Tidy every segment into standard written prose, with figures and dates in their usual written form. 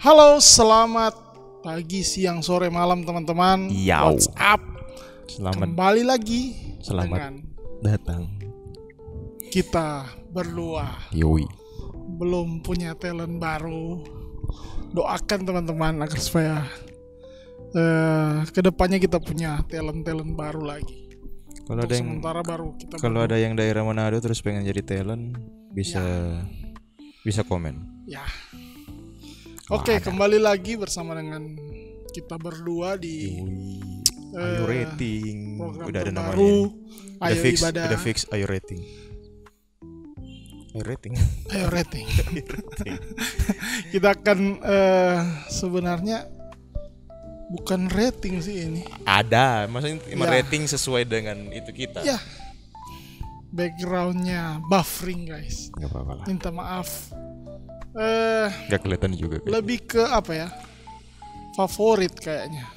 Halo, selamat pagi, siang, sore, malam teman-teman. Yau. What's up? Selamat Kembali lagi Selamat dengan datang. kita berdua. Yoi. Belum punya talent baru. Doakan teman-teman agar supaya kedepannya kita punya talent baru lagi. Kalau Untuk ada yang sementara baru kita kalau berdua. ada yang daerah Manado terus pengen jadi talent bisa komen. Ya. Wah, Oke, ada. kembali lagi bersama dengan kita berdua di Yoi. Ayo rating. program Udah ada terbaru namanya. Ayo Ibadah. Udah fix ayo rating. Ayo rating. Ayo rating. Kita akan sebenarnya bukan rating sih ini. Ada, maksudnya Ya. rating sesuai dengan itu kita. Ya. Backgroundnya buffering guys. Gak apa-apa lah. Minta maaf. Gak kelihatan juga. Lebih ke apa ya? Favorit kayaknya.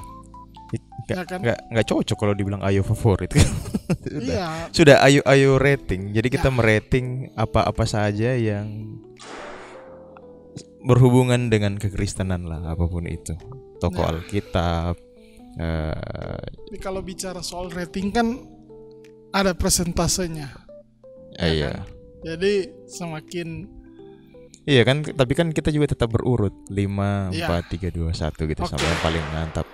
Ya kan? Gak cocok kalau dibilang ayo favorit. Iya. Sudah ayo rating. Jadi kita merating apa-apa saja yang berhubungan dengan kekristenan lah, apapun itu. Tokoh Nah. Alkitab. Tapi kalau bicara soal rating kan ada persentasenya. Iya. Jadi semakin Iya kan, tapi kan kita juga tetap berurut 5, Iya. 4, 3, 2, 1 gitu Oke. sampai yang paling mantap.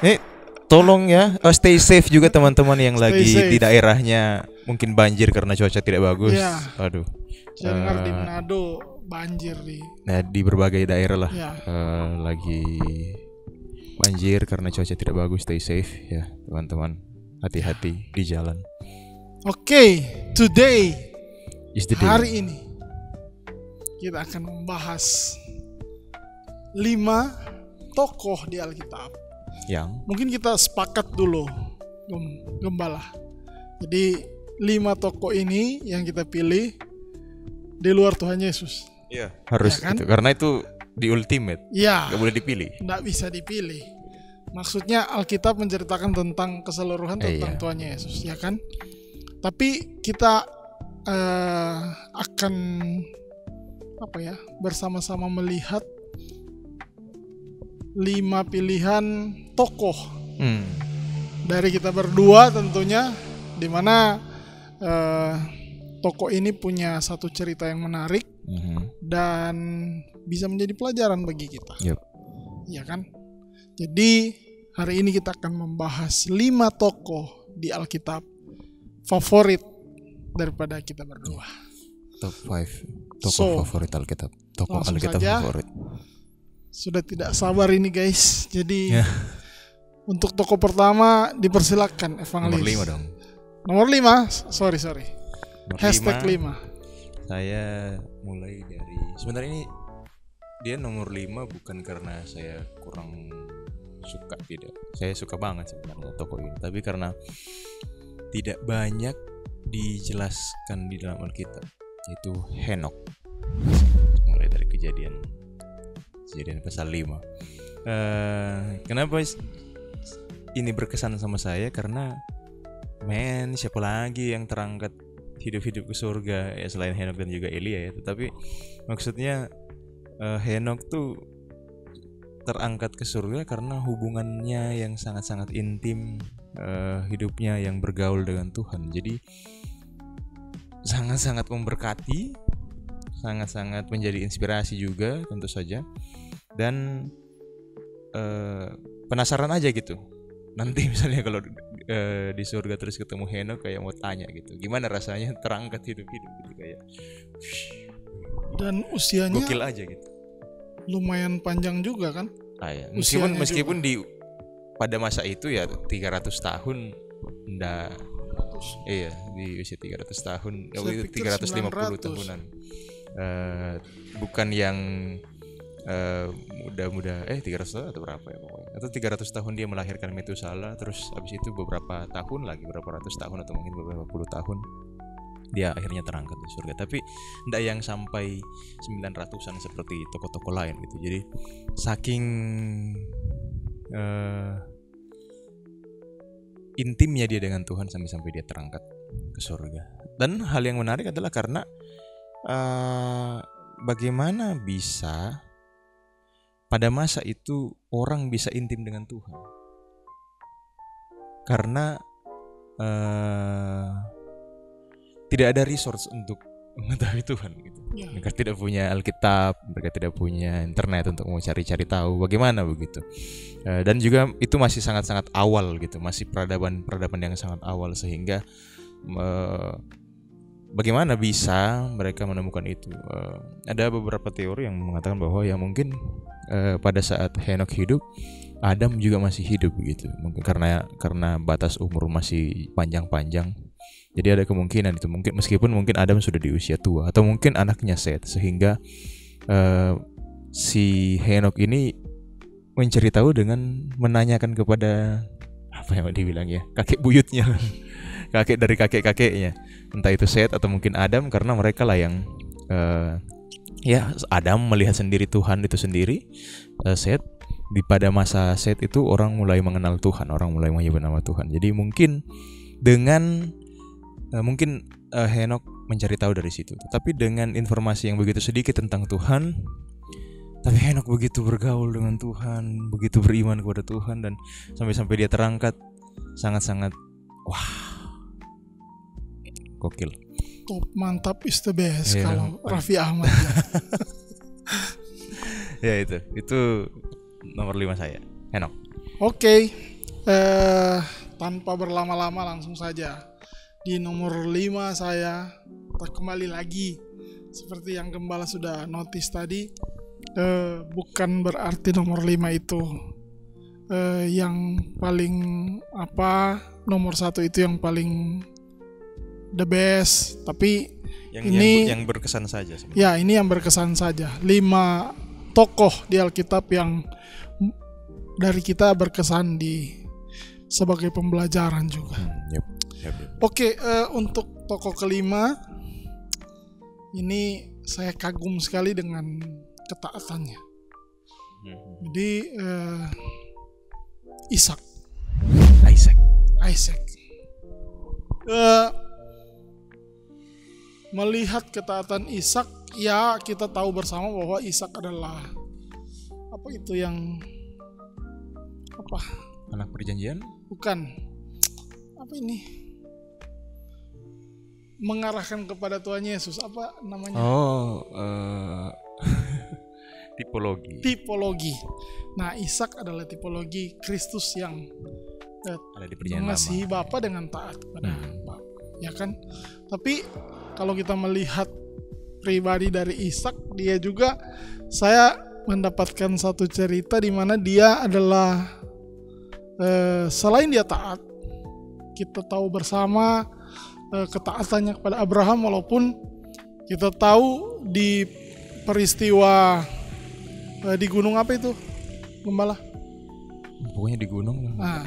Nih, tolong ya, stay safe juga teman-teman yang Stay lagi safe. di daerahnya mungkin banjir karena cuaca tidak bagus. Iya. Aduh. saya dengar di Manado banjir di. Nah, di berbagai daerah lah Ya. lagi banjir karena cuaca tidak bagus. Stay safe ya teman-teman, hati-hati di jalan. Oke, today Is the day. hari ini kita akan membahas 5 tokoh di Alkitab. Yang Mungkin kita sepakat dulu, Gembala. Jadi 5 tokoh ini yang kita pilih di luar Tuhan Yesus. harus Ya kan? itu karena itu di ultimate, Ya, nggak boleh dipilih. tidak bisa dipilih. Maksudnya Alkitab menceritakan tentang keseluruhan tentang Iya. Tuhan Yesus, ya kan? Tapi kita akan bersama-sama melihat 5 pilihan tokoh dari kita berdua tentunya, di mana tokoh ini punya satu cerita yang menarik dan bisa menjadi pelajaran bagi kita. Yup. Ya kan? Jadi hari ini kita akan membahas 5 tokoh di Alkitab favorit daripada kita berdua. Top 5 tokoh So, favorit Alkitab. Tokoh langsung Alkitab saja. favorit. Sudah tidak sabar ini guys. Jadi Ya. untuk tokoh pertama dipersilakan Nomor Evangelis. 5 dong. Nomor 5, sorry. Nomor Hashtag 5. 5. Saya mulai dari sebenarnya ini dia nomor 5 bukan karena saya kurang suka, tidak. Saya suka banget sebenarnya tokoh ini, tapi karena tidak banyak dijelaskan di dalam Alkitab, yaitu Henokh. Mulai dari kejadian pasal 5. Kenapa ini berkesan sama saya? Karena siapa lagi yang terangkat hidup ke surga ya selain Henokh dan juga Elia ya. Tetapi maksudnya Henokh tuh terangkat ke surga karena hubungannya yang sangat-sangat intim, hidupnya yang bergaul dengan Tuhan. Jadi sangat-sangat memberkati, sangat-sangat menjadi inspirasi juga tentu saja. Dan penasaran aja gitu. Nanti misalnya kalau di surga terus ketemu Henokh, kayak mau tanya gitu, gimana rasanya terangkat hidup-hidup gitu, kayak Dan usianya gokil aja gitu. lumayan panjang juga kan? Ya. Usianya Meskipun di pada masa itu ya 300 tahun enggak. Iya, di usia 300 tahun, Saya itu pikir 350 900. tahunan. Bukan yang muda-muda 300 tahun atau berapa ya pokoknya. Atau 300 tahun dia melahirkan Metusala, terus habis itu beberapa tahun lagi, beberapa ratus tahun atau mungkin beberapa puluh tahun dia akhirnya terangkat di surga. Tapi enggak yang sampai 900-an seperti tokoh-tokoh lain gitu. Jadi saking intimnya dia dengan Tuhan sampai dia terangkat ke surga. Dan hal yang menarik adalah karena bagaimana bisa pada masa itu orang bisa intim dengan Tuhan karena tidak ada resource untuk mengetahui Tuhan gitu. Mereka tidak punya Alkitab, mereka tidak punya internet untuk mau cari-cari tahu bagaimana begitu. Dan juga itu masih sangat-sangat awal gitu, masih peradaban yang sangat awal, sehingga bagaimana bisa mereka menemukan itu? Ada beberapa teori yang mengatakan bahwa ya mungkin pada saat Henokh hidup, Adam juga masih hidup begitu. Mungkin karena batas umur masih panjang-panjang. Jadi ada kemungkinan itu, mungkin meskipun mungkin Adam sudah di usia tua, atau mungkin anaknya Seth, sehingga si Henokh ini mencari tahu dengan menanyakan kepada apa yang dibilang ya, kakek buyutnya, kakek dari kakek-kakeknya, entah itu Seth atau mungkin Adam, karena mereka lah yang ya Adam melihat sendiri Tuhan itu sendiri, Seth pada masa Seth itu orang mulai mengenal Tuhan, orang mulai menyebut nama Tuhan. Jadi mungkin dengan Henokh mencari tahu dari situ. Tapi dengan informasi yang begitu sedikit tentang Tuhan, tapi Henokh begitu bergaul dengan Tuhan, begitu beriman kepada Tuhan, dan sampai dia terangkat, sangat-sangat wah, gokil. Top, mantap, is the best kalau Raffi Ahmad. Ya itu nomor 5 saya, Henokh. Oke. Tanpa berlama-lama langsung saja. Di nomor 5 saya, kita kembali lagi seperti yang Gembala sudah notice tadi, bukan berarti nomor 5 itu yang paling nomor 1 itu yang paling the best, tapi yang berkesan saja sebenarnya. Ya, ini yang berkesan saja. 5 tokoh di Alkitab yang dari kita berkesan sebagai pembelajaran juga. Yep. Oke, untuk tokoh kelima ini saya kagum sekali dengan ketaatannya. Jadi Isaac. Melihat ketaatan Ishak, ya kita tahu bersama bahwa Ishak adalah anak perjanjian? Bukan. Mengarahkan kepada Tuhan Yesus, apa namanya? Tipologi. Nah, Ishak adalah tipologi Kristus yang ada di perjanjian mengasihi lama. Bapa dengan taat kepada Bapa, ya kan? Tapi kalau kita melihat pribadi dari Ishak, dia juga, saya mendapatkan satu cerita di mana dia adalah selain dia taat, kita tahu bersama ketaatannya kepada Abraham, walaupun kita tahu di peristiwa di gunung apa itu, Gembala? Pokoknya di gunung,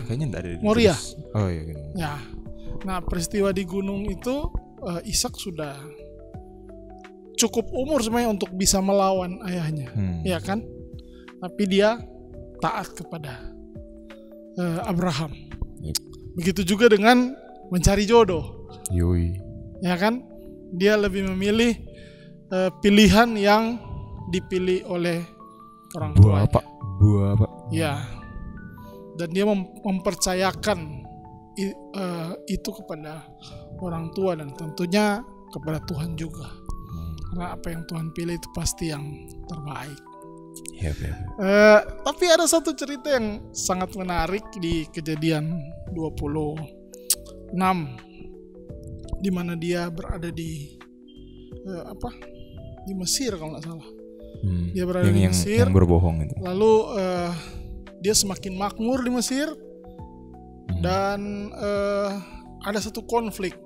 kayaknya enggak ada di Moria. Oh iya gitu. Ya. Nah, peristiwa di gunung itu Ishak sudah cukup umur sebenarnya untuk bisa melawan ayahnya, ya kan? Tapi dia taat kepada Abraham. Yep. Begitu juga dengan mencari jodoh. Yoi. Ya kan? Dia lebih memilih pilihan yang dipilih oleh orang tua. Buah. Ya. Dan dia mempercayakan itu kepada orang tua dan tentunya kepada Tuhan juga. Karena apa yang Tuhan pilih itu pasti yang terbaik. Yep. Tapi ada satu cerita yang sangat menarik di Kejadian 26, di mana dia berada di di Mesir kalau nggak salah. Dia berada di Mesir. Yang berbohong itu. Lalu dia semakin makmur di Mesir dan ada satu konflik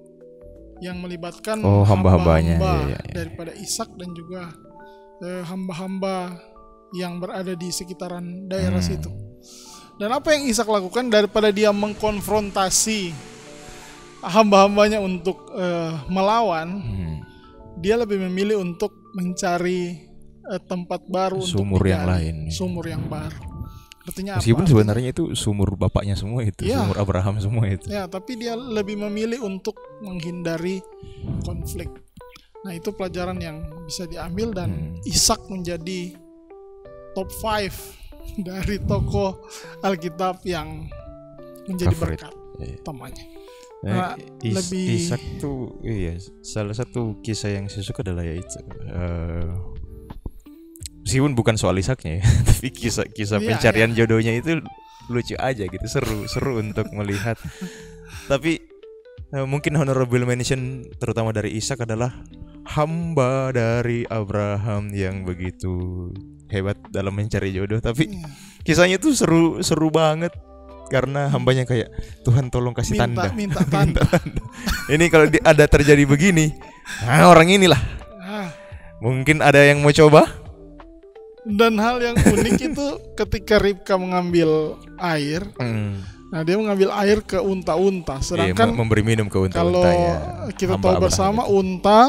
yang melibatkan hamba-hambanya daripada Ishak dan juga hamba-hamba yang berada di sekitaran daerah situ. Dan apa yang Ishak lakukan, daripada dia mengkonfrontasi hamba-hambanya untuk melawan, dia lebih memilih untuk mencari tempat baru, sumur untuk yang lain, sumur yang baru. Artinya meskipun apa? Sebenarnya itu sumur bapaknya semua itu, ya, sumur Abraham semua itu. Ya, tapi dia lebih memilih untuk menghindari konflik. Nah, itu pelajaran yang bisa diambil dan Ishak menjadi top 5 dari tokoh Alkitab yang menjadi Favorit. berkat Iya. utamanya. Nah, lebih Ishak tuh salah satu kisah yang saya suka adalah ya itu. Meskipun bukan soal Ishaknya ya, tapi kisah Iya, pencarian jodohnya itu lucu aja gitu, seru untuk melihat. Tapi mungkin honorable mention terutama dari Ishak adalah hamba dari Abraham yang begitu hebat dalam mencari jodoh. Tapi iya, kisahnya tuh seru banget karena hambanya kayak Tuhan tolong kasih tanda. minta tanda. Ini kalau ada terjadi begini, orang inilah Ah, mungkin ada yang mau coba. dan hal yang unik itu ketika Ribka mengambil air, nah dia mengambil air ke unta-unta, sedangkan memberi minum ke kalau unta-untanya. kita Hamba tahu Abraham bersama itu. unta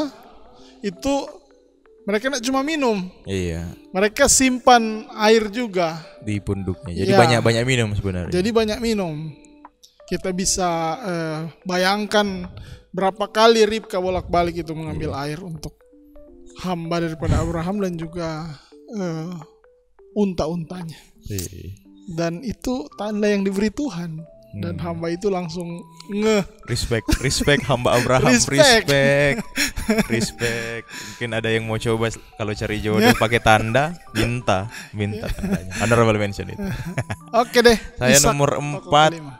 itu mereka tidak cuma minum, Iya, mereka simpan air juga. di punduknya. Jadi Iya. banyak minum sebenarnya. Jadi banyak minum. Kita bisa bayangkan berapa kali Ribka bolak-balik itu mengambil air untuk hamba daripada Abraham dan juga unta-untanya. Iya. Dan itu tanda yang diberi Tuhan. Dan hamba itu langsung Respect hamba Abraham. Respect. Respect. Mungkin ada yang mau coba kalau cari jodoh pakai tanda, minta tandanya. Honorable mention itu. Oke deh. Saya Ishak, nomor tokoh 4. kelima.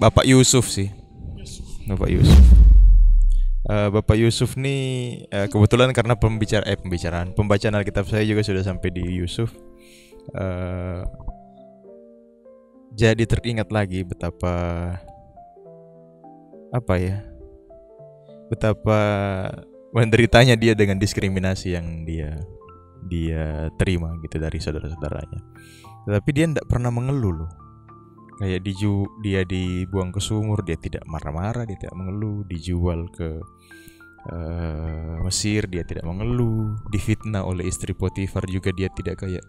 Bapak Yusuf sih. Bapak Yusuf nih kebetulan karena pembacaan Alkitab saya juga sudah sampai di Yusuf. Jadi teringat lagi betapa menderitanya dia dengan diskriminasi yang dia terima gitu dari saudara-saudaranya. Tetapi dia tidak pernah mengeluh loh. Kayak dia dibuang ke sumur, dia tidak marah-marah, dia tidak mengeluh. Dijual ke Mesir, dia tidak mengeluh. Difitnah oleh istri Potifar juga dia tidak kayak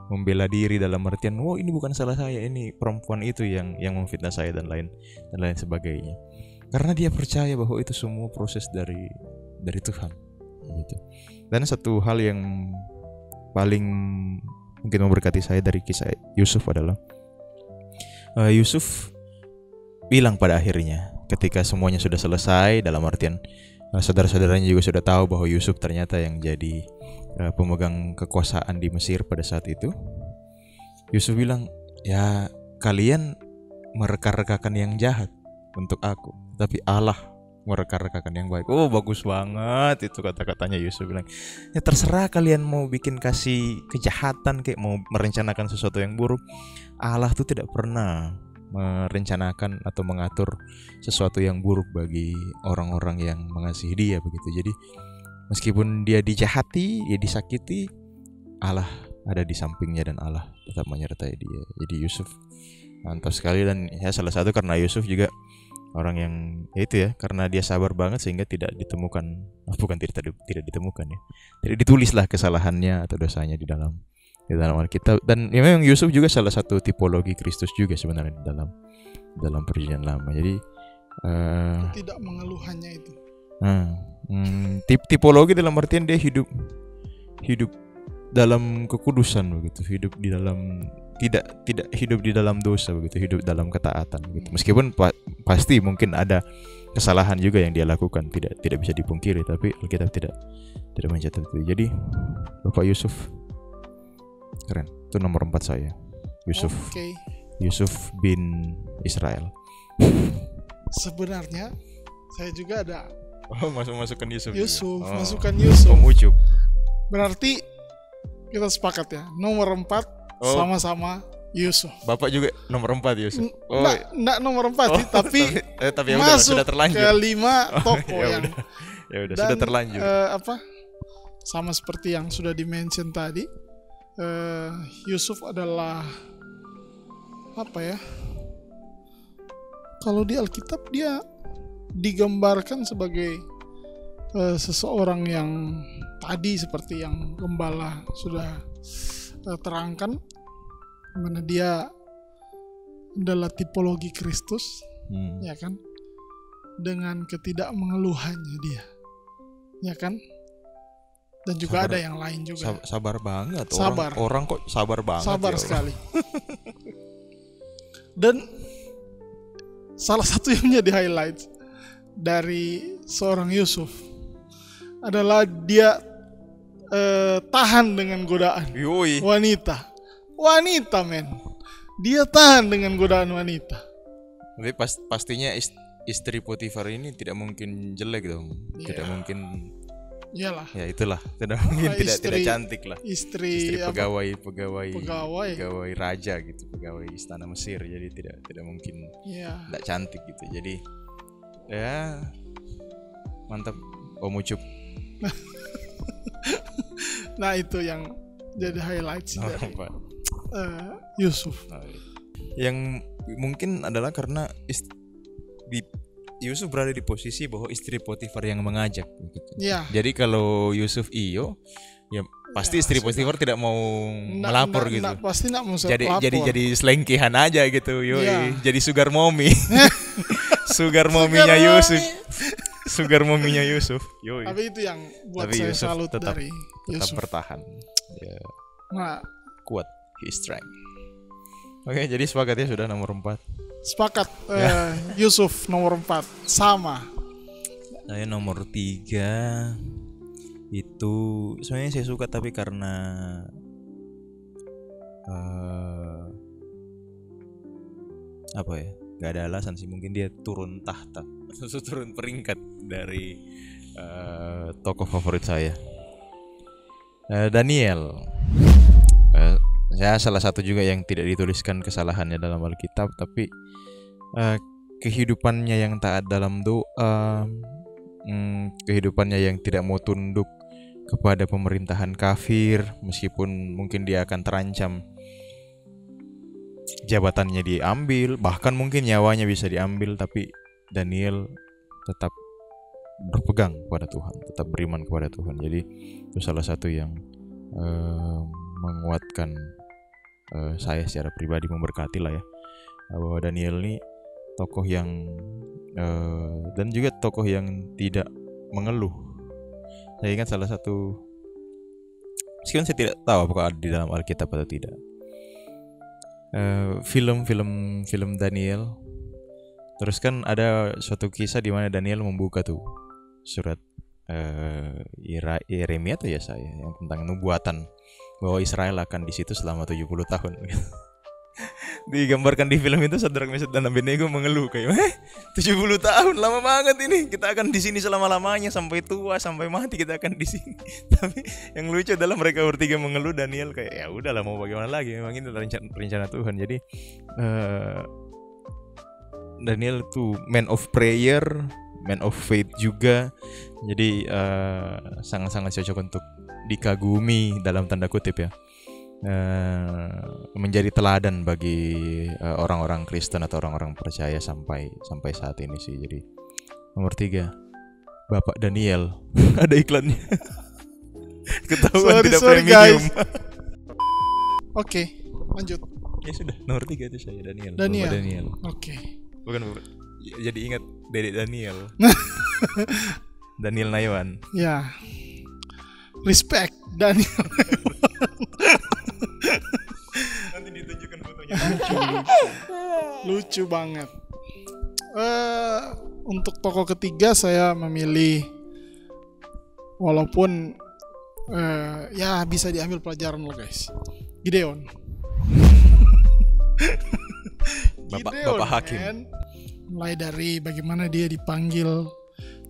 membela diri dalam artian, ini bukan salah saya, ini perempuan itu yang memfitnah saya dan lain sebagainya. Karena dia percaya bahwa itu semua proses dari Tuhan gitu. Dan satu hal yang paling mungkin memberkati saya dari kisah Yusuf adalah Yusuf bilang pada akhirnya ketika semuanya sudah selesai, dalam artian saudara-saudaranya juga sudah tahu bahwa Yusuf ternyata yang jadi pemegang kekuasaan di Mesir pada saat itu. Yusuf bilang, ya kalian mereka-rekakan yang jahat untuk aku, tapi Allah mereka-rekakan yang baik. Bagus banget itu kata-katanya Yusuf bilang. Ya terserah kalian mau kasih kejahatan, kayak mau merencanakan sesuatu yang buruk. Allah tuh tidak pernah merencanakan atau mengatur sesuatu yang buruk bagi orang-orang yang mengasihi dia begitu. Jadi meskipun dia dijahati, dia disakiti, Allah ada di sampingnya dan Allah tetap menyertai dia. Jadi Yusuf mantap sekali, dan ya salah satu karena Yusuf juga orang yang karena dia sabar banget sehingga tidak ditemukan, tidak ditemukan ya, tidak ditulislah kesalahannya atau dosanya di dalam Alkitab. Dan ya memang Yusuf juga salah satu tipologi Kristus juga sebenarnya di dalam Perjanjian Lama. Jadi tidak mengeluhannya itu. Tipologi dalam artian dia hidup dalam kekudusan begitu, hidup di dalam tidak hidup di dalam dosa begitu, hidup dalam ketaatan begitu. Meskipun pasti mungkin ada kesalahan juga yang dia lakukan, tidak bisa dipungkiri, tapi Alkitab tidak mencatat itu. Jadi Bapak Yusuf keren, itu nomor 4 saya. Yusuf. Okay. Yusuf bin Israel. Sebenarnya saya juga ada masukkan Yusuf. Masukkan Yusuf. Om Ucup. Berarti kita sepakat ya, nomor 4 sama-sama Yusuf. Bapak juga nomor 4 Yusuf. Enggak nomor 4 sih, tapi tapi masuk sudah terlanjur ke 5 tokoh yang udah dan, sudah terlanjur. Sama seperti yang sudah di-mention tadi, Yusuf adalah kalau di Alkitab dia digambarkan sebagai seseorang yang tadi seperti yang gembala sudah terangkan, mana dia adalah tipologi Kristus, ya kan, dengan ketidakmengeluhannya dia, ya kan, Dan juga Sabar. ada yang lain juga. Sabar banget. Sabar. Orang kok sabar banget. Sabar ya Allah. sekali. Dan salah satu yang menjadi highlight dari seorang Yusuf adalah dia tahan dengan godaan Yoi. wanita men. Dia tahan dengan godaan wanita. Tapi pastinya istri Potifar ini tidak mungkin jelek dong. Iya. Tidak mungkin. Iyalah. Ya itulah. Tidak mungkin tidak cantik lah. Istri apa? pegawai raja gitu, pegawai istana Mesir. Jadi tidak mungkin Iya. tidak cantik gitu. Jadi ya mantap Om Ucup. Nah itu yang jadi highlight dari Apa? Yusuf. Yang mungkin adalah karena Yusuf berada di posisi bahwa istri Potifar yang mengajak gitu. Ya. Jadi kalau Yusuf iyo, ya pasti istri Potifar tidak mau melapor gitu. Pasti nak mau Jadi selengkihan aja gitu, yoi. Iya. Jadi sugar mommy. Sugar mominya Yusuf. Sugar mominya Yusuf. Yoi. Tapi itu yang buat Tapi saya Yusuf salut tetap dari Yusuf. bertahan. Ya, Nah, kuat, he strength. Oke, jadi sepakatnya sudah nomor 4. sepakat Yusuf nomor 4 sama. Saya nomor 3 itu sebenarnya saya suka tapi karena apa ya? Gak ada alasan sih, mungkin dia turun tahta atau turun peringkat dari tokoh favorit saya. Daniel. Saya salah satu juga yang tidak dituliskan kesalahannya dalam Alkitab, tapi kehidupannya yang taat dalam doa, kehidupannya yang tidak mau tunduk kepada pemerintahan kafir meskipun mungkin dia akan terancam jabatannya diambil, bahkan mungkin nyawanya bisa diambil, tapi Daniel tetap berpegang kepada Tuhan, tetap beriman kepada Tuhan. Jadi itu salah satu yang menguatkan saya secara pribadi, memberkati lah ya, bahwa Daniel ini tokoh yang dan juga tokoh yang tidak mengeluh. Saya ingat salah satu, meskipun saya tidak tahu apakah ada di dalam Alkitab atau tidak, film Daniel. Terus kan ada suatu kisah di mana Daniel membuka tuh surat Yeremia atau Yesaya yang tentang nubuatan bahwa Israel akan di situ selama 70 tahun. Digambarkan di film itu Sadrak Mesak dan Abednego mengeluh kayak 70 tahun lama banget ini, kita akan di sini selama-lamanya sampai tua, sampai mati kita akan di sini. Tapi yang lucu adalah mereka bertiga mengeluh, Daniel kayak ya udahlah mau bagaimana lagi, memang ini rencana Tuhan. Jadi Daniel tuh man of prayer, man of faith juga. Jadi sangat-sangat cocok untuk dikagumi dalam tanda kutip ya. Menjadi teladan bagi orang-orang Kristen atau orang-orang percaya sampai saat ini sih. Jadi nomor 3 Bapak Daniel. Ada iklannya. Ketahuan tidak Sorry, premium. Oke, lanjut. Ya sudah, nomor 3 itu saya Daniel. Daniel. Bapak Daniel. Oke. Bukan. Jadi ingat Dedek Daniel. Daniel Naiwan. Ya. Respect Daniel. Nanti ditunjukkan fotonya. Lucu banget. Untuk tokoh ketiga saya memilih, walaupun ya bisa diambil pelajaran loh guys, Gideon. Bapak Hakim. Man. Mulai dari bagaimana dia dipanggil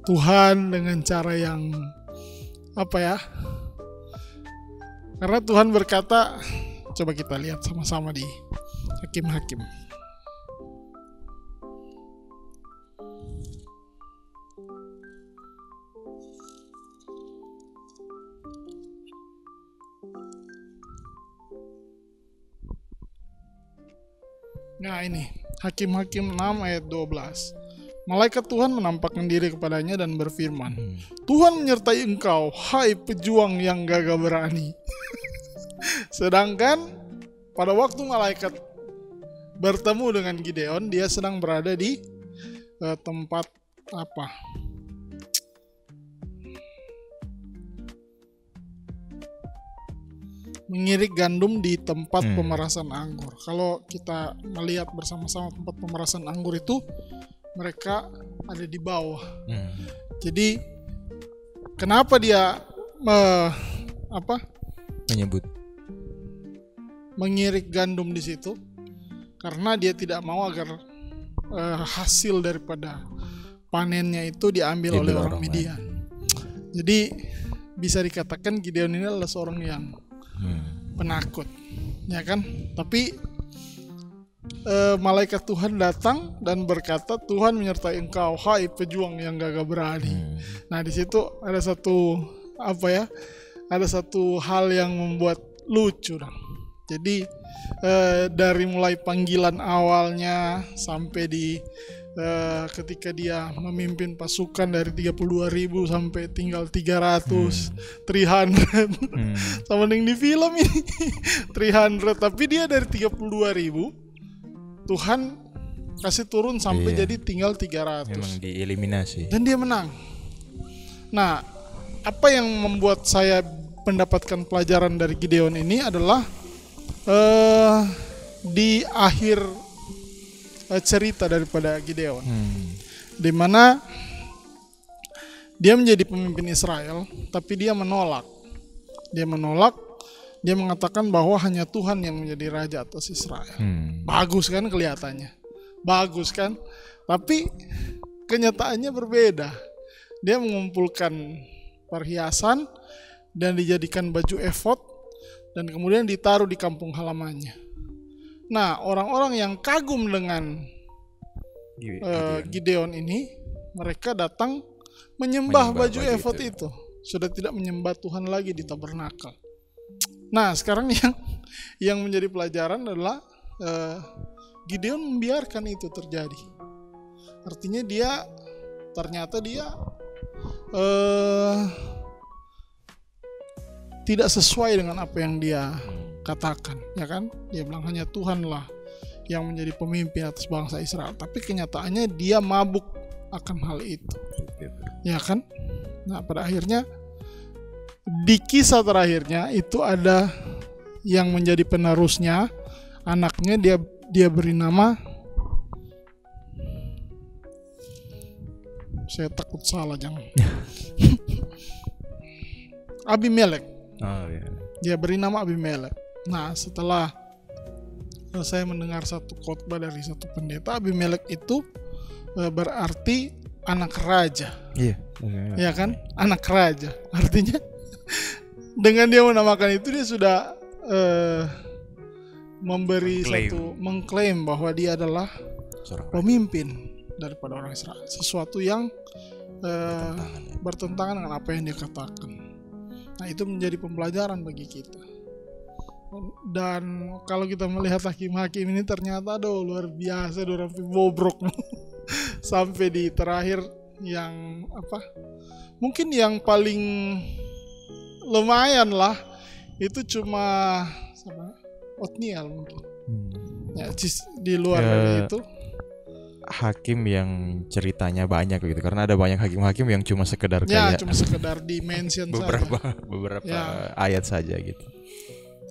Tuhan dengan cara yang apa ya? Karena Tuhan berkata, coba kita lihat sama-sama di Hakim-Hakim. Nah ini, Hakim-Hakim 6 ayat 12. Malaikat Tuhan menampakkan diri kepadanya dan berfirman, Tuhan menyertai engkau, hai pejuang yang gagah berani. Sedangkan pada waktu malaikat bertemu dengan Gideon, dia sedang berada di tempat apa? mengirik gandum di tempat Hmm. pemerasan anggur. Kalau kita melihat bersama-sama tempat pemerasan anggur itu, mereka ada di bawah. Jadi kenapa dia Menyebut. mengirik gandum di situ? Karena dia tidak mau agar hasil daripada panennya itu diambil oleh orang Midian. Jadi bisa dikatakan Gideon ini adalah seorang yang penakut, ya kan? Tapi malaikat Tuhan datang dan berkata, Tuhan menyertai engkau, hai pejuang yang gagah berani. Nah di situ ada satu ada satu hal yang membuat lucu dong. Jadi dari mulai panggilan awalnya sampai di ketika dia memimpin pasukan dari 32.000 sampai tinggal 300, 300 sama dengan di film ini 300, tapi dia dari 32.000 Tuhan kasih turun sampai jadi tinggal 300. Memang dieliminasi. Dan dia menang. Nah, apa yang membuat saya mendapatkan pelajaran dari Gideon ini adalah di akhir cerita daripada Gideon, di mana dia menjadi pemimpin Israel, tapi dia menolak. Dia mengatakan bahwa hanya Tuhan yang menjadi raja atas Israel. Bagus kan kelihatannya, bagus kan? Tapi kenyataannya berbeda. Dia mengumpulkan perhiasan dan dijadikan baju efod dan kemudian ditaruh di kampung halamannya. Nah, orang-orang yang kagum dengan Gideon ini, mereka datang menyembah baju efod itu. Sudah tidak menyembah Tuhan lagi di tabernakel. Nah, sekarang yang menjadi pelajaran adalah Gideon membiarkan itu terjadi. Artinya ternyata dia tidak sesuai dengan apa yang dia katakan, ya kan? Dia bilang hanya Tuhanlah yang menjadi pemimpin atas bangsa Israel, tapi kenyataannya dia mabuk akan hal itu, ya kan? Nah, pada akhirnya di kisah terakhirnya itu ada yang menjadi penerusnya, anaknya dia beri nama, saya takut salah jangan Abimelek. Dia beri nama Abimelek. Nah, setelah saya mendengar satu khotbah dari satu pendeta, Abimelek itu berarti anak raja. Iya. Ya kan? Anak raja. Artinya dengan dia menamakan itu dia sudah mengklaim bahwa dia adalah pemimpin daripada orang Israel. Sesuatu yang bertentangan dengan apa yang dia katakan. Nah, itu menjadi pembelajaran bagi kita. Dan kalau kita melihat hakim-hakim ini ternyata luar biasa, orang bobrok sampai di terakhir yang mungkin yang paling lumayan lah itu cuma Otniel mungkin. Ya, di luar dari itu hakim yang ceritanya banyak gitu, karena ada banyak hakim-hakim yang cuma sekedar cuma sekedar di mention beberapa ayat saja gitu.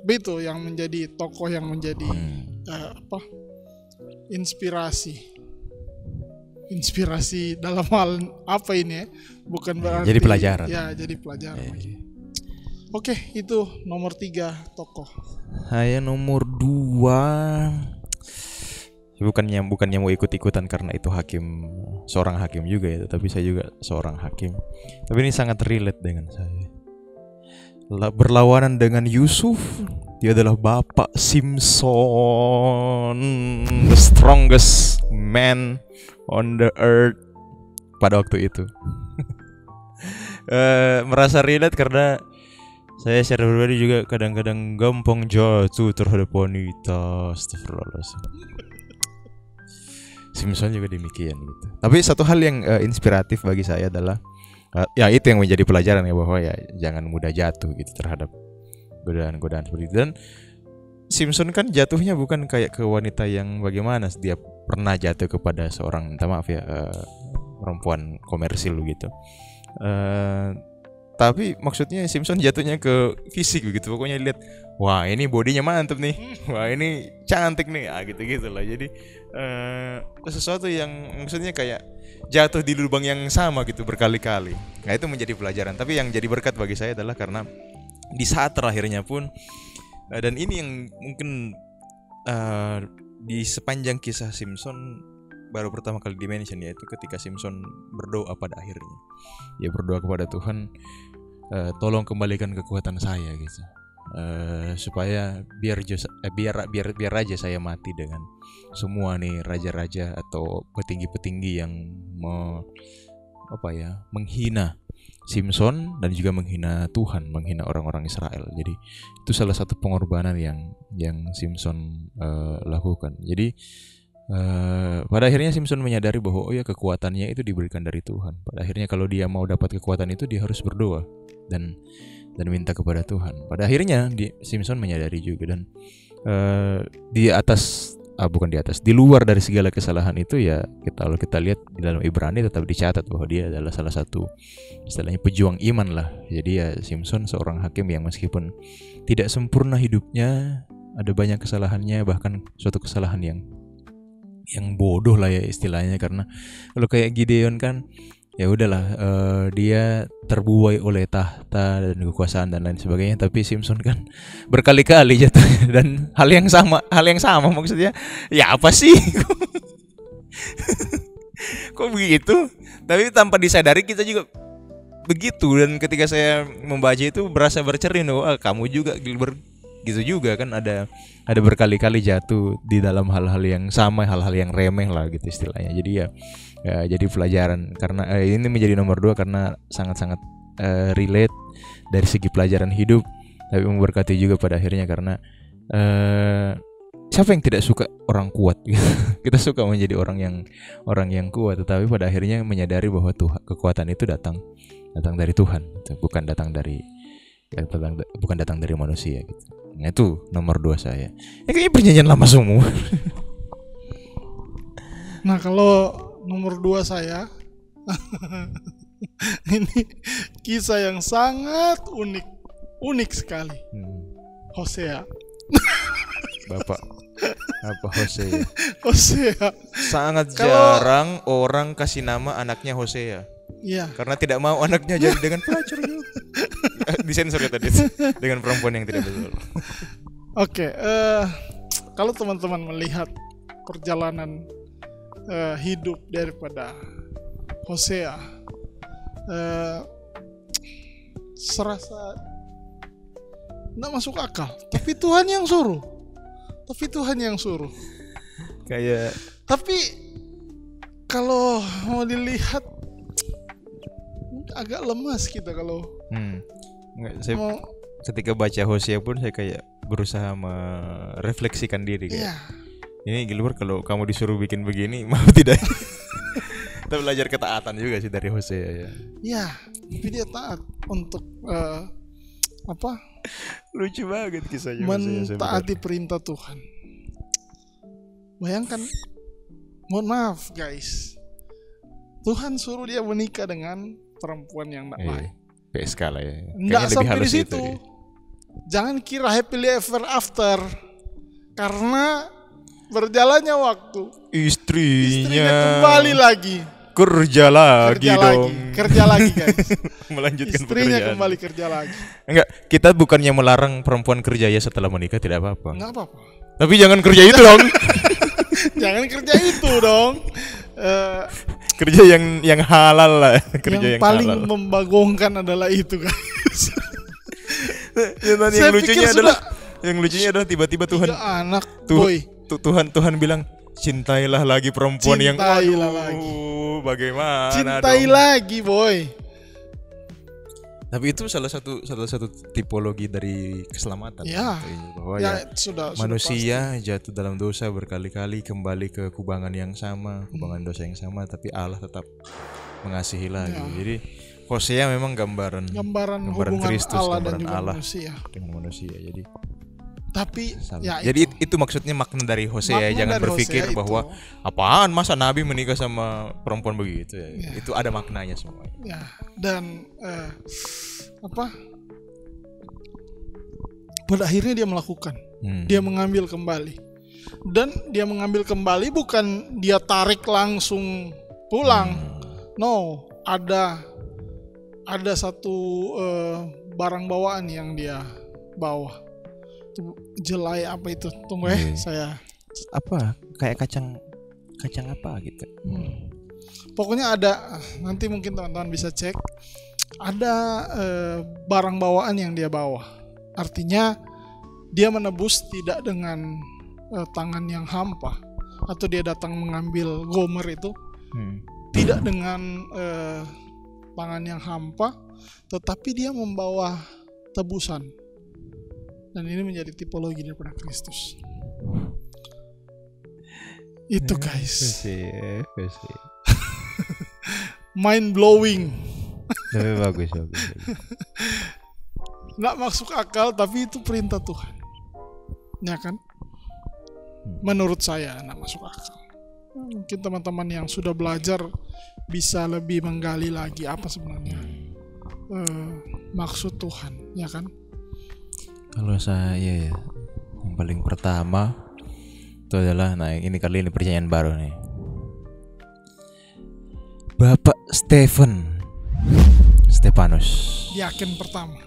Itu yang menjadi tokoh yang menjadi inspirasi dalam hal apa ini ya, bukan berarti jadi pelajaran. Ya, jadi pelajaran. Oke, itu nomor 3 tokoh. Saya nomor 2. Bukannya mau ikut-ikutan karena itu seorang hakim juga ya, tapi saya juga seorang hakim. Tapi ini sangat relate dengan saya. Berlawanan dengan Yusuf, dia adalah Bapak Simpson, the strongest man on the earth pada waktu itu. Merasa relate karena saya secara pribadi juga kadang-kadang gampang jatuh terhadap wanita. Astagfirullahaladzim. Simpson juga demikian gitu. Tapi satu hal yang inspiratif bagi saya adalah ya itu yang menjadi pelajaran ya, bahwa ya jangan mudah jatuh gitu terhadap godaan-godaan seperti itu. Dan Simpson kan jatuhnya bukan kayak ke wanita yang bagaimana, dia pernah jatuh kepada seorang, minta maaf ya, perempuan komersil gitu. tapi maksudnya Simpson jatuhnya ke fisik begitu. Pokoknya lihat, wah ini bodinya mantep nih, wah ini cantik nih, gitu lah. Jadi sesuatu yang maksudnya kayak jatuh di lubang yang sama gitu berkali-kali. Nah itu menjadi pelajaran. Tapi yang jadi berkat bagi saya adalah karena di saat terakhirnya pun, dan ini yang mungkin di sepanjang kisah Simpson baru pertama kali dimention, yaitu ketika Simpson berdoa pada akhirnya. Dia berdoa kepada Tuhan, tolong kembalikan kekuatan saya gitu. Supaya biar aja saya mati dengan semua nih raja-raja atau petinggi-petinggi yang menghina Simpson dan juga menghina Tuhan, menghina orang-orang Israel. Jadi itu salah satu pengorbanan yang Simpson lakukan. Jadi pada akhirnya Simpson menyadari bahwa kekuatannya itu diberikan dari Tuhan. Pada akhirnya kalau dia mau dapat kekuatan itu, dia harus berdoa dan minta kepada Tuhan. Pada akhirnya Simpson menyadari juga, dan di luar dari segala kesalahan itu ya, kalau kita lihat di dalam Ibrani tetap dicatat bahwa dia adalah salah satu istilahnya pejuang iman lah. Jadi ya Simpson seorang hakim yang meskipun tidak sempurna hidupnya, ada banyak kesalahannya, bahkan suatu kesalahan yang bodoh lah ya istilahnya. Karena kalau kayak Gideon kan ya udahlah, dia terbuai oleh tahta dan kekuasaan dan lain sebagainya, tapi Simpson kan berkali-kali jatuh dan hal yang sama maksudnya ya apa sih kok begitu, tapi tanpa disadari kita juga begitu. Dan ketika saya membaca itu berasa bercermin, kamu juga gitu juga kan, ada berkali-kali jatuh di dalam hal-hal yang sama, hal-hal yang remeh lah gitu istilahnya. Jadi ya jadi pelajaran, karena ini menjadi nomor 2 karena sangat-sangat relate dari segi pelajaran hidup, tapi memberkati juga pada akhirnya karena siapa yang tidak suka orang kuat gitu. Kita suka menjadi orang yang kuat, tetapi pada akhirnya menyadari bahwa kekuatan itu datang dari Tuhan, bukan datang dari manusia gitu. Nah itu nomor 2 saya. Kayaknya perjanjian lama semua. Nah kalau nomor 2 saya ini kisah yang sangat unik sekali. Hosea. Bapak apa Hosea? Hosea. Sangat jarang orang kasih nama anaknya Hosea. Iya. Karena tidak mau anaknya jadi dengan pelacur juga. Disensor ya tadi dengan perempuan yang tidak betul. Oke, kalau teman-teman melihat perjalanan hidup daripada Hosea, serasa nggak masuk akal. Tapi Tuhan yang suruh. Kayak. Tapi kalau mau dilihat agak lemas kita kalau. Ketika baca Hosea pun saya kayak berusaha merefleksikan diri kayak. Yeah. Ini Gilbert, kalau kamu disuruh bikin begini mau tidak? Kita belajar ketaatan juga sih dari Hosea ya. Ya, tapi dia taat untuk lucu banget kisahnya. Mentaati perintah Tuhan. Bayangkan, mohon maaf guys, Tuhan suruh dia menikah dengan perempuan yang tidak baik. PSK lah ya. Nggak sampai di situ. Jangan kira happily ever after, karena berjalannya waktu, istrinya kembali lagi. Kerja lagi guys. Melanjutkan istrinya pekerjaan. Kembali kerja lagi. Enggak, kita bukannya melarang perempuan kerja ya setelah menikah, tidak apa-apa. Enggak apa-apa. Tapi jangan kerja itu dong. Jangan kerja itu dong. Kerja yang halal lah. Kerja yang paling halal. Membagongkan adalah itu guys. Yang lucunya adalah tiba-tiba Tuhan anak Tuhan bilang cintailah lagi perempuan yang lagi. Bagaimana cintai dong? Lagi boy. Tapi itu salah satu tipologi dari keselamatan. Ya. Bahwa manusia jatuh dalam dosa berkali-kali, kembali ke kubangan yang sama, kubangan dosa yang sama, tapi Allah tetap mengasihi lagi. Jadi Hosea memang gambaran hubungan Kristus, Allah gambaran dan juga Allah dengan manusia. Jadi itu maksudnya makna dari Hosea. Jangan berpikir bahwa apaan masa Nabi menikah sama perempuan begitu ya. Itu ada maknanya semua. Ya, dan pada akhirnya dia melakukan. Dia mengambil kembali. Dan dia mengambil kembali bukan dia tarik langsung pulang. No, ada satu barang bawaan yang dia bawa. Itu jelai apa itu? Tunggu saya. Apa? Kayak kacang apa gitu. Pokoknya ada, nanti mungkin teman-teman bisa cek. Ada barang bawaan yang dia bawa. Artinya dia menebus tidak dengan tangan yang hampa, atau dia datang mengambil gomer itu tidak dengan tangan yang hampa, tetapi dia membawa tebusan. Dan ini menjadi tipologi daripada Kristus. Itu guys. Mind blowing. Tapi bagus. Nggak masuk akal, tapi itu perintah Tuhan. Ya kan? Menurut saya nggak masuk akal. Mungkin teman-teman yang sudah belajar bisa lebih menggali lagi apa sebenarnya maksud Tuhan, ya kan? Kalau saya ya, yang paling pertama itu adalah, ini kali ini pertanyaan baru nih. Bapak Stefanus. Diaken pertama.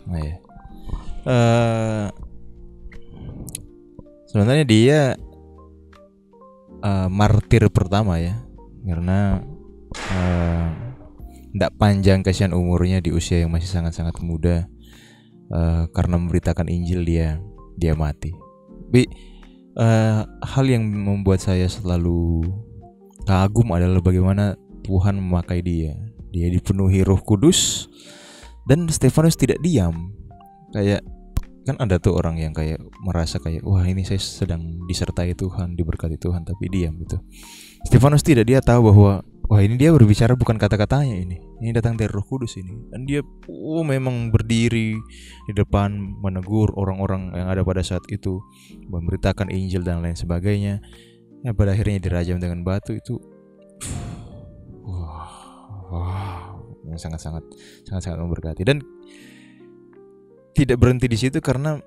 Sebenarnya dia martir pertama ya, karena tidak panjang kasihan umurnya di usia yang masih sangat-sangat muda. Karena memberitakan Injil dia mati. Tapi hal yang membuat saya selalu kagum adalah bagaimana Tuhan memakai dia. Dia dipenuhi Roh Kudus, dan Stefanus tidak diam. Kayak kan ada tuh orang yang kayak merasa kayak, wah ini saya sedang disertai Tuhan, diberkati Tuhan, tapi diam gitu. Stefanus tidak, dia tahu bahwa wah ini dia berbicara bukan kata-katanya, ini datang dari Roh Kudus ini. Dan dia memang berdiri di depan menegur orang-orang yang ada pada saat itu, memberitakan Injil dan lain sebagainya. Ya, pada akhirnya dirajam dengan batu itu. Yang sangat-sangat memberkati. Dan tidak berhenti di situ, karena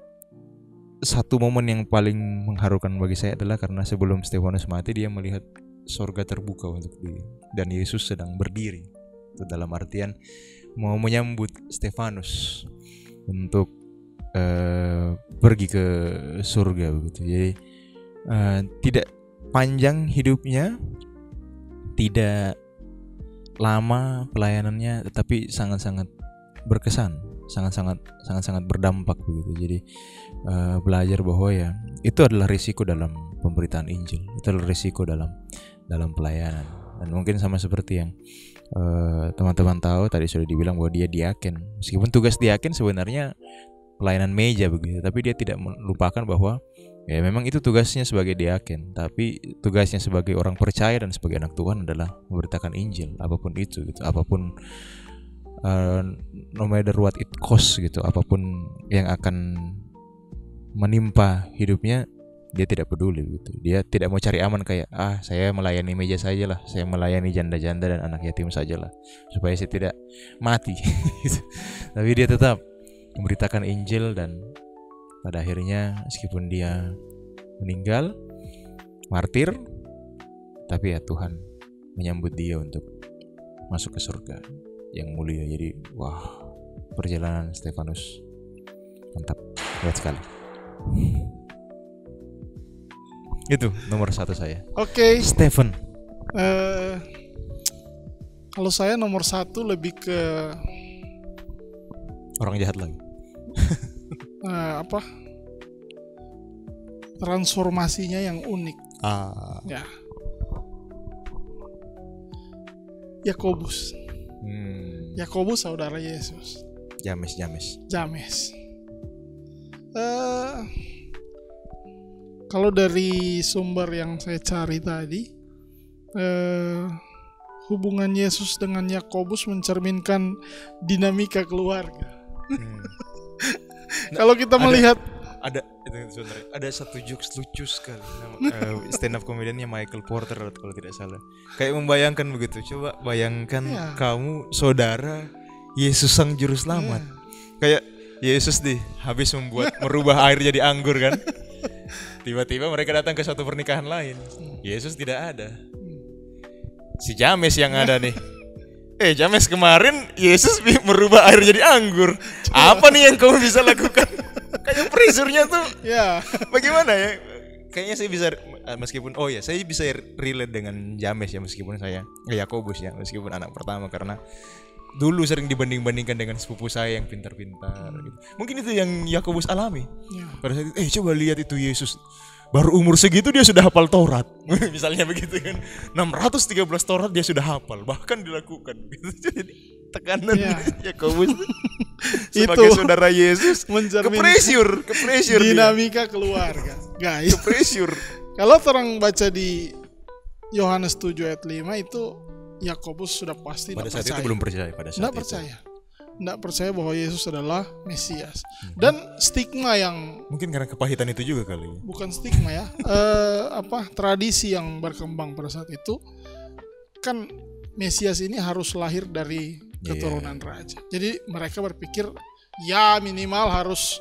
satu momen yang paling mengharukan bagi saya adalah karena sebelum Stefanus mati dia melihat sorga terbuka untuk dia, dan Yesus sedang berdiri. Itu dalam artian mau menyambut Stefanus untuk pergi ke surga begitu. Jadi tidak panjang hidupnya, tidak lama pelayanannya, tetapi sangat-sangat berkesan, sangat-sangat berdampak begitu. Jadi belajar bahwa ya itu adalah risiko dalam pemberitaan Injil, itu adalah risiko dalam pelayanan. Dan mungkin sama seperti yang teman-teman tahu tadi sudah dibilang bahwa dia diaken. Meskipun tugas diaken sebenarnya pelayanan meja begitu, tapi dia tidak melupakan bahwa ya memang itu tugasnya sebagai diaken, tapi tugasnya sebagai orang percaya dan sebagai anak Tuhan adalah memberitakan Injil, apapun itu gitu, apapun no matter what it costs gitu, apapun yang akan menimpa hidupnya, dia tidak peduli gitu. Dia tidak mau cari aman kayak saya melayani meja sajalah, saya melayani janda-janda dan anak yatim sajalah supaya saya tidak mati gitu. Tapi dia tetap memberitakan Injil, dan pada akhirnya meskipun dia meninggal martir, tapi ya Tuhan menyambut dia untuk masuk ke surga yang mulia. Jadi perjalanan Stefanus mantap, hebat sekali. Itu nomor 1 saya. Oke. Stephen. Kalau saya nomor 1 lebih ke orang jahat lagi. Transformasinya yang unik. Ya. Yakobus. Yakobus saudara Yesus. James. Kalau dari sumber yang saya cari tadi, hubungan Yesus dengan Yakobus mencerminkan dinamika keluarga. Kalau kita melihat ada satu jokes lucu sekali, stand up comediannya Michael Porter kalau tidak salah, kayak membayangkan begitu. Coba bayangkan kamu saudara Yesus sang juru selamat, Kayak Yesus nih habis merubah air jadi anggur kan. Tiba-tiba mereka datang ke suatu pernikahan lain. Yesus tidak ada. Si James yang ada nih. James, kemarin Yesus merubah air jadi anggur. Apa nih yang kamu bisa lakukan? Kayak pressure-nya tuh. Ya. Bagaimana ya? Kayaknya saya bisa saya bisa relate dengan James ya, meskipun saya Yakobus ya, meskipun anak pertama, karena dulu sering dibanding-bandingkan dengan sepupu saya yang pintar-pintar gitu. Mungkin itu yang Yakobus alami. Ya. Pada saat itu, coba lihat itu Yesus. Baru umur segitu dia sudah hafal Taurat. Misalnya begitu kan. 613 Taurat dia sudah hafal, bahkan dilakukan gitu. Jadi tekanan Yakobus sebagai saudara Yesus ke pressure dinamika keluarga. Guys, ke pressure. Kalau orang baca di Yohanes 7 ayat 5 itu Yakobus sudah pasti pada saat itu belum percaya Tidak percaya bahwa Yesus adalah Mesias. Dan stigma yang mungkin karena kepahitan itu juga kali ya. Bukan stigma ya. Tradisi yang berkembang pada saat itu kan Mesias ini harus lahir dari keturunan raja. Jadi mereka berpikir ya minimal harus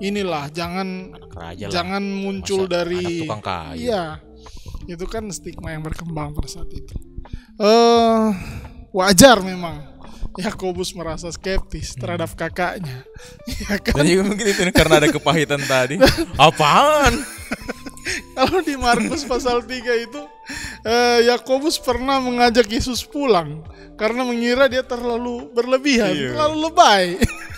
inilah, jangan muncul dari anak tukang kayu. Iya. Itu kan stigma yang berkembang pada saat itu. Wajar memang Yakobus merasa skeptis terhadap kakaknya. Ya kan? Dan juga mungkin itu karena ada kepahitan tadi. Apaan? Kalau di Markus pasal 3 itu Yakobus pernah mengajak Yesus pulang karena mengira dia terlalu berlebihan, terlalu lebay.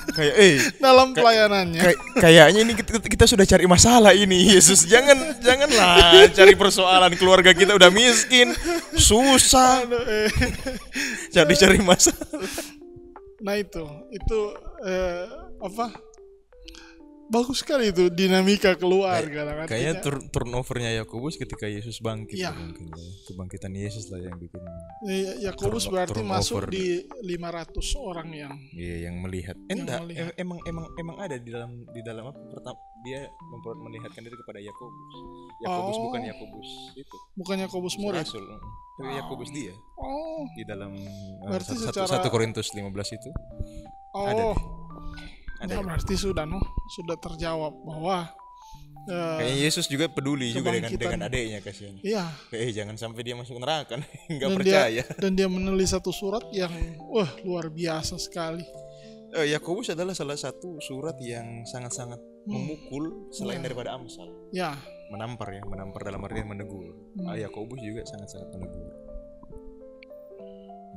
Kayak dalam pelayanannya. Kayaknya ini kita sudah cari masalah ini, Yesus. Janganlah cari persoalan, keluarga kita udah miskin, susah. Cari masalah. Nah itu bagus sekali itu dinamika keluarga. Kayaknya turnovernya Yakobus ketika Yesus bangkit. Ya. Mungkin kebangkitan Yesus lah yang bikin. Yakobus berarti masuk di 500 orang yang. Iya, yang melihat. Emang ada di dalam apa? Pertama dia melihatkan diri kepada Yakobus. Yakobus bukan Yakobus itu. Bukan Yakobus murid. Rasul. Tapi Yakobus dia. Di dalam 1 Korintus 15 itu. Ada. Nah, berarti sudah terjawab bahwa kayaknya Yesus juga peduli juga dengan adiknya, kasihan. Iya. Jangan sampai dia masuk neraka, nggak percaya. Dan dia menulis satu surat yang luar biasa sekali. Yakobus adalah salah satu surat yang sangat-sangat memukul selain daripada Amsal. Ya. Menampar dalam artian menegur. Yakobus juga sangat-sangat menegur.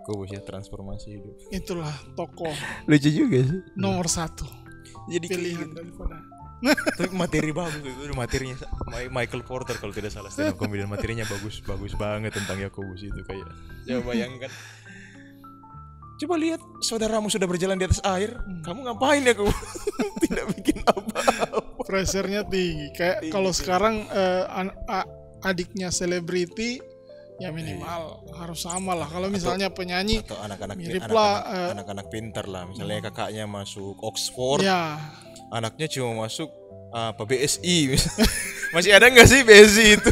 Yakobus ya, transformasi hidup. Itulah tokoh lucu juga sih. Nomor 1. Jadi pilihan daripada. Tapi materi bagus itu, materinya Michael Porter kalau tidak salah, stand up comedian, materinya bagus banget tentang Yakobus itu. Kayak coba bayangkan. Coba lihat saudaramu sudah berjalan di atas air, kamu ngapain ya kamu? Tidak bikin apa-apa. Pressure-nya tinggi. Kayak kalau sekarang adiknya selebriti ya minimal harus sama lah. Kalau misalnya penyanyi atau anak-anak anak-anak pintar lah, misalnya kakaknya masuk Oxford, anaknya cuma masuk BSI. Masih ada nggak sih BSI itu?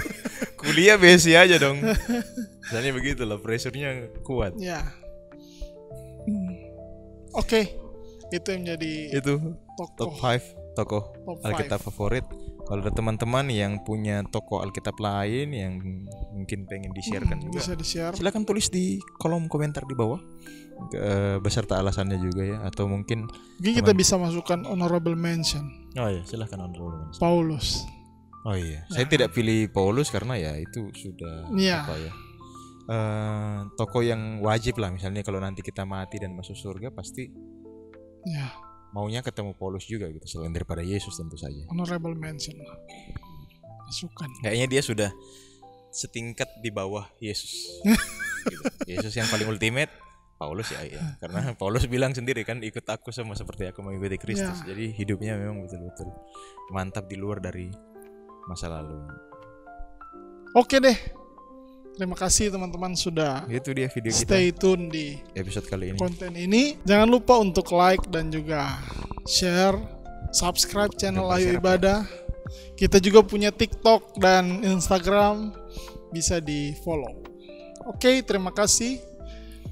Kuliah BSI aja dong. Misalnya begitu lah, pressure-nya kuat. Ya. Oke. Itu yang jadi top 5 tokoh Alkitab favorit. Kalau ada teman-teman yang punya tokoh Alkitab lain yang mungkin pengen di-sharekan juga, bisa di-share. Silakan tulis di kolom komentar di bawah beserta alasannya juga ya. Atau mungkin kita bisa masukkan honorable mention. Oh iya, silakan honorable mention. Paulus. Oh iya, saya tidak pilih Paulus karena ya itu sudah tokoh yang wajib lah. Misalnya kalau nanti kita mati dan masuk surga pasti maunya ketemu Paulus juga gitu, selain daripada Yesus tentu saja. Honorable mention lah. Masukkan. Kayaknya dia sudah setingkat di bawah Yesus. Gitu. Yesus yang paling ultimate, Paulus ya. Karena Paulus bilang sendiri kan, ikut aku sama seperti aku mengikuti Kristus. Jadi hidupnya memang betul-betul mantap di luar dari masa lalu. Oke deh. Terima kasih teman-teman sudah itu dia video kita. Stay tune di episode kali ini. Konten ini. Jangan lupa untuk like dan juga share, subscribe channel Ayo Ibadah. Kita juga punya TikTok dan Instagram, bisa di follow. Oke, terima kasih.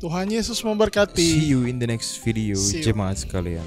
Tuhan Yesus memberkati. See you in the next video, jemaat sekalian.